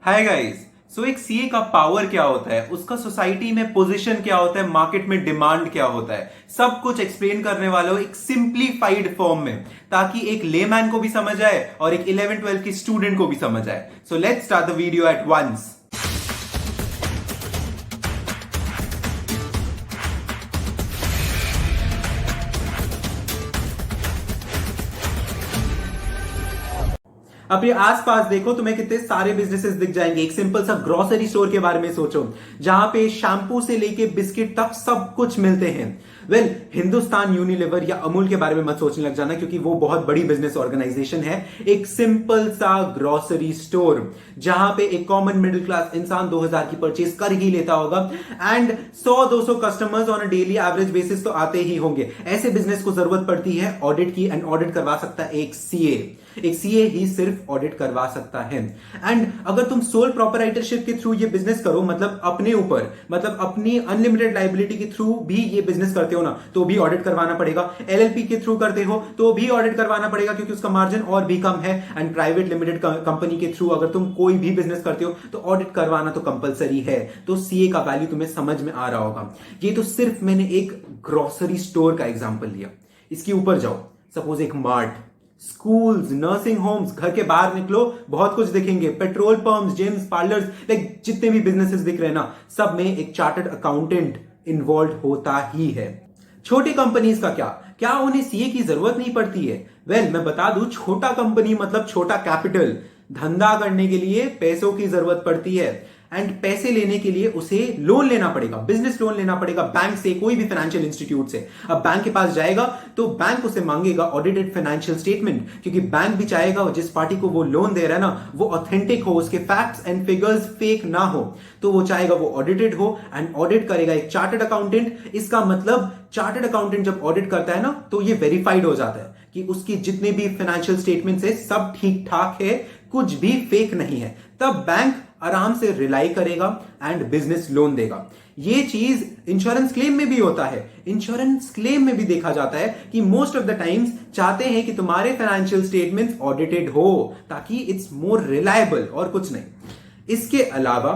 Hi guys. सो एक CA का power क्या होता है, उसका सोसाइटी में पोजीशन क्या होता है, मार्केट में डिमांड क्या होता है, सब कुछ एक्सप्लेन करने वाला हूं एक सिंप्लीफाइड फॉर्म में, ताकि एक लेमैन को भी समझ आए और एक 11-12 की स्टूडेंट को भी समझ आए। So let's start the video at once. अपने आसपास देखो, तुम्हें कितने सारे बिजनेसेस दिख जाएंगे। एक सिंपल सा ग्रोसरी स्टोर के बारे में सोचो, जहां पे शैम्पू से लेके बिस्किट तक सब कुछ मिलते हैं। हिंदुस्तान यूनिलीवर या अमूल के बारे में मत सोचने लग जाना, क्योंकि वो बहुत बड़ी बिजनेस ऑर्गेनाइजेशन है। एक सिंपल सा ग्रोसरी स्टोर जहां पे एक कॉमन मिडिल क्लास इंसान 2000 की परचेज कर ही लेता होगा, and 100-200 customers on a daily average basis तो आते ही होंगे। ऐसे बिजनेस को जरूरत पड़ती है ऑडिट की, एंड ऑडिट करवा सकता है एक सीए। एक सीए ही सिर्फ ऑडिट करवा सकता है। एंड अगर तुम सोल प्रोपराइटरशिप के थ्रू ये बिजनेस करो, मतलब अपने ऊपर, मतलब अपनी अनलिमिटेड लाइबिलिटी के थ्रू भी ये बिजनेस करते हो ना, तो भी ऑडिट करवाना पड़ेगा। एलएलपी के थ्रू करते हो तो भी ऑडिट करवाना पड़ेगा, क्योंकि उसका मार्जिन और भी कम है। एंड प्राइवेट लिमिटेड कंपनी के थ्रू अगर तुम कोई भी बिजनेस करते हो तो ऑडिट करवाना तो कंपलसरी है। तो सीए का वैल्यू तुम्हें समझ में आ रहा होगा। ये तो सिर्फ मैंने एक ग्रोसरी स्टोर का एग्जांपल लिया। इसके ऊपर जाओ, सपोज एक मार्ट, स्कूल्स, नर्सिंग होम्स, घर के बाहर निकलो बहुत कुछ दिखेंगे। Petrol pumps, gyms, parlours, like जितने भी बिजनेसेस दिख रहे हैं ना, सब में एक चार्टर्ड अकाउंटेंट इन्वॉल्व होता ही है। छोटी कंपनीज का क्या क्या उन्हें सीए की जरूरत नहीं पड़ती है? मैं बता दूं, छोटा कंपनी मतलब छोटा कैपिटल। धंधा करने के लिए पैसों की जरूरत पड़ती है, एंड पैसे लेने के लिए उसे लोन लेना पड़ेगा, बिजनेस लोन लेना पड़ेगा बैंक से, कोई भी फाइनेंशियल इंस्टीट्यूट से। अब बैंक के पास जाएगा तो बैंक उसे मांगेगा ऑडिटेड फाइनेंशियल स्टेटमेंट, क्योंकि बैंक भी चाहेगा जिस पार्टी को वो लोन दे रहा है ना, वो ऑथेंटिक हो, उसके फैक्ट्स एंड फिगर्स फेक ना हो। तो वो चाहेगा वो ऑडिटेड हो, एंड ऑडिट करेगा एक चार्टर्ड अकाउंटेंट। इसका मतलब चार्टर्ड अकाउंटेंट जब ऑडिट करता है ना, तो ये वेरीफाइड हो जाता है कि उसकी जितने भी फाइनेंशियल स्टेटमेंट्स है सब ठीक ठाक है, कुछ भी फेक नहीं है। तब बैंक आराम से रिलाई करेगा एंड बिजनेस लोन देगा। ये चीज इंश्योरेंस क्लेम में भी होता है। इंश्योरेंस क्लेम में भी देखा जाता है कि मोस्ट ऑफ द टाइम्स चाहते हैं कि तुम्हारे फाइनेंशियल स्टेटमेंट्स ऑडिटेड हो, ताकि इट्स मोर रिलायबल, और कुछ नहीं। इसके अलावा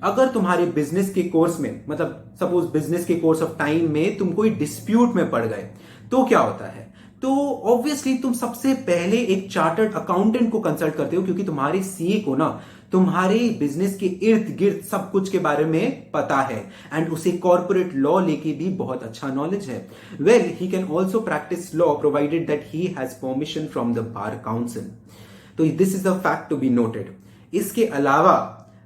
अगर तुम्हारे बिजनेस के कोर्स में, मतलब सपोज बिजनेस के कोर्स ऑफ टाइम में तुम कोई डिस्प्यूट में पड़ गए, तो क्या होता है? तो ऑब्वियसली तुम सबसे पहले एक चार्टर्ड अकाउंटेंट को कंसल्ट करते हो, क्योंकि तुम्हारे सीए को ना तुम्हारे बिजनेस के इर्द गिर्द सब कुछ के बारे में पता है, एंड उसे कॉर्पोरेट लॉ लेके भी बहुत अच्छा नॉलेज है। He can also practise law provided that he has permission from the Bar Council. तो this is the fact to be noted. इसके अलावा,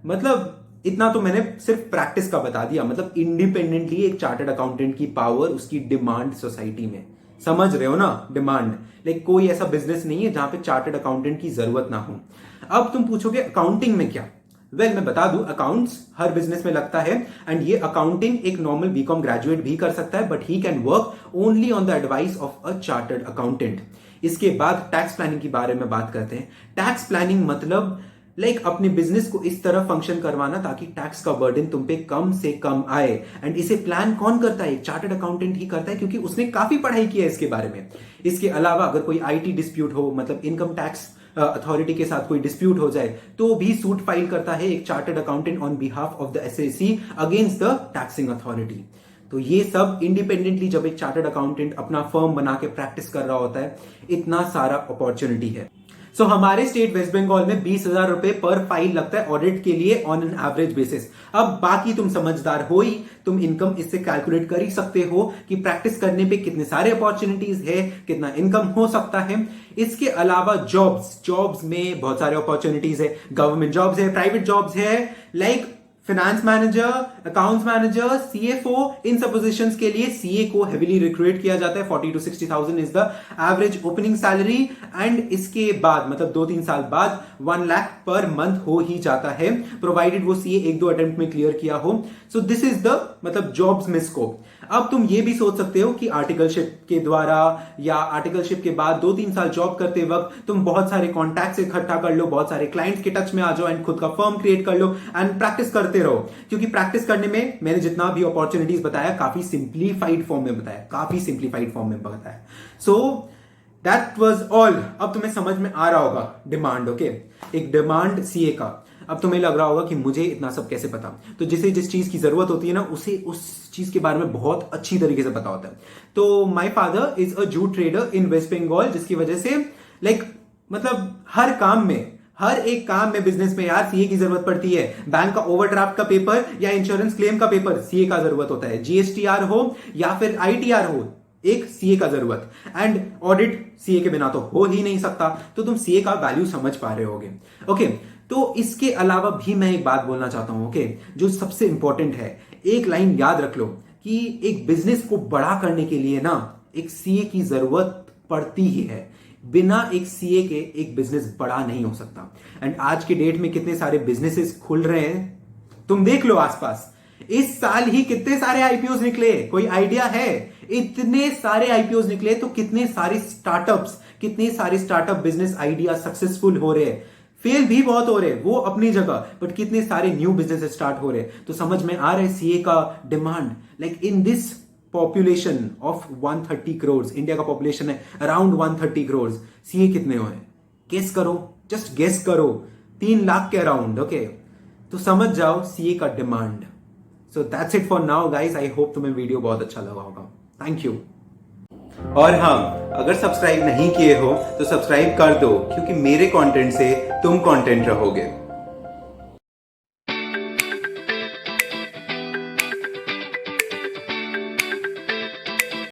मतलब इतना तो मैंने सिर्फ प्रैक्टिस का बता दिया, मतलब इंडिपेंडेंटली एक चार्टर्ड अकाउंटेंट की पावर, उसकी डिमांड सोसाइटी में, समझ रहे हो ना? डिमांड, लाइक कोई ऐसा बिजनेस नहीं है जहां पे चार्टर्ड अकाउंटेंट की जरूरत ना हो। अब तुम पूछोगे अकाउंटिंग में क्या? मैं बता दूं, अकाउंट्स हर बिजनेस में लगता है, एंड ये अकाउंटिंग एक नॉर्मल बीकॉम ग्रेजुएट भी कर सकता है, but he can work only on the advice of a chartered accountant. इसके बाद टैक्स प्लानिंग के बारे में बात करते हैं। टैक्स प्लानिंग मतलब अपने बिजनेस को इस तरह फंक्शन करवाना ताकि टैक्स का बर्डन तुम पे कम से कम आए। एंड इसे प्लान कौन करता है? एक चार्टर्ड अकाउंटेंट ही करता है, क्योंकि उसने काफी पढ़ाई की है इसके बारे में। इसके अलावा अगर कोई आईटी डिस्प्यूट हो, मतलब इनकम टैक्स अथॉरिटी के साथ कोई डिस्प्यूट हो जाए, तो भी सूट फाइल करता है एक chartered accountant on behalf of the SAC against the taxing authority. तो ये सब इंडिपेंडेंटली जब एक चार्टर्ड अकाउंटेंट अपना फर्म बना के प्रैक्टिस कर रहा होता है, इतना सारा अपॉर्चुनिटी है। सो हमारे स्टेट वेस्ट बंगाल में 20,000 रुपए पर फाइल लगता है ऑडिट के लिए ऑन एन एवरेज बेसिस। अब बाकी तुम समझदार हो ही, तुम इनकम इससे कैलकुलेट कर ही सकते हो कि प्रैक्टिस करने पे कितने सारे अपॉर्चुनिटीज है, कितना इनकम हो सकता है। इसके अलावा जॉब्स में बहुत सारे अपॉर्चुनिटीज है। गवर्नमेंट जॉब्स है, प्राइवेट जॉब्स है, like finance manager, accounts manager, CFO, इन सब पोजीशंस के लिए सीए को हेवीली रिक्रूट किया जाता है। 40 to 60,000 is the average opening salary, and इसके बाद मतलब 2-3 साल बाद 1 लाख पर मंथ हो ही जाता है, प्रोवाइडेड वो सीए 1-2 अटेम्प्ट में क्लियर किया हो। सो दिस इज द मतलब जॉब्स में स्कोप। अब तुम ये भी सोच सकते हो कि आर्टिकलशिप के द्वारा या आर्टिकलशिप के बाद 2-3 साल जॉब करते वक्त तुम बहुत सारे कॉन्टैक्ट्स इकट्ठा कर लो, बहुत सारे क्लाइंट्स के टच में आ जाओ, एंड खुद का फर्म क्रिएट कर लो, एंड प्रैक्टिस करते रहो। क्योंकि प्रैक्टिस करने में मैंने जितना भी अपॉर्चुनिटीज बताया, काफी सिंप्लीफाइड फॉर्म में बताया, सो दैट वाज ऑल। अब तुम्हें समझ में आ रहा होगा डिमांड। ओके, एक डिमांड सीए का। अब तुम्हें लग रहा होगा कि मुझे इतना सब कैसे पता। तो जिसे जिस चीज की जरूरत होती है ना, उसे उस चीज के बारे में बहुत अच्छी तरीके से पता होता है। तो my father is a jute trader in West Bengal, जिसकी वजह से मतलब हर एक काम में बिजनेस में यार सीए की जरूरत पड़ती है। बैंक का ओवरड्राफ्ट का पेपर या इंश्योरेंस क्लेम का पेपर, सीए का जरूरत होता है। जीएसटीआर हो या फिर आईटीआर हो, एक सीए का जरूरत। एंड ऑडिट सीए के बिना तो हो ही नहीं सकता। तो तुम सीए का वैल्यू समझ पा रहे होगे। ओके, तो इसके अलावा भी मैं एक बात बोलना चाहता हूं, ओके, जो सबसे इंपॉर्टेंट है। एक लाइन याद रख लो कि एक बिजनेस को बड़ा करने के लिए ना एक सीए की जरूरत पड़ती ही है। बिना एक सीए के एक बिजनेस बड़ा नहीं हो सकता। एंड आज के डेट में कितने सारे बिजनेसेस खुल रहे हैं, तुम देख लो आसपास। इस साल ही कितने सारे आईपीओ निकले, कोई आइडिया है? इतने सारे आईपीओ निकले, तो कितने सारे स्टार्टअप बिजनेस आइडिया सक्सेसफुल हो रहे हैं। फेल भी बहुत हो रहे हैं वो अपनी जगह, बट कितने सारे न्यू बिजनेस स्टार्ट हो रहे हैं। तो समझ में आ रहा है सीए का demand. In this population of 130 crore, India का पॉपुलेशन है अराउंड 130 करोड़, सीए कितने हुए? गेस करो, जस्ट गेस करो, 3 लाख के अराउंड। ओके, तो समझ जाओ सीए का demand. So that's it for now guys. I hope तुम्हें वीडियो बहुत अच्छा लगा होगा। Thank you. और हाँ, अगर सब्सक्राइब नहीं किए हो तो सब्सक्राइब कर दो, क्योंकि मेरे कंटेंट से तुम कंटेंट रहोगे।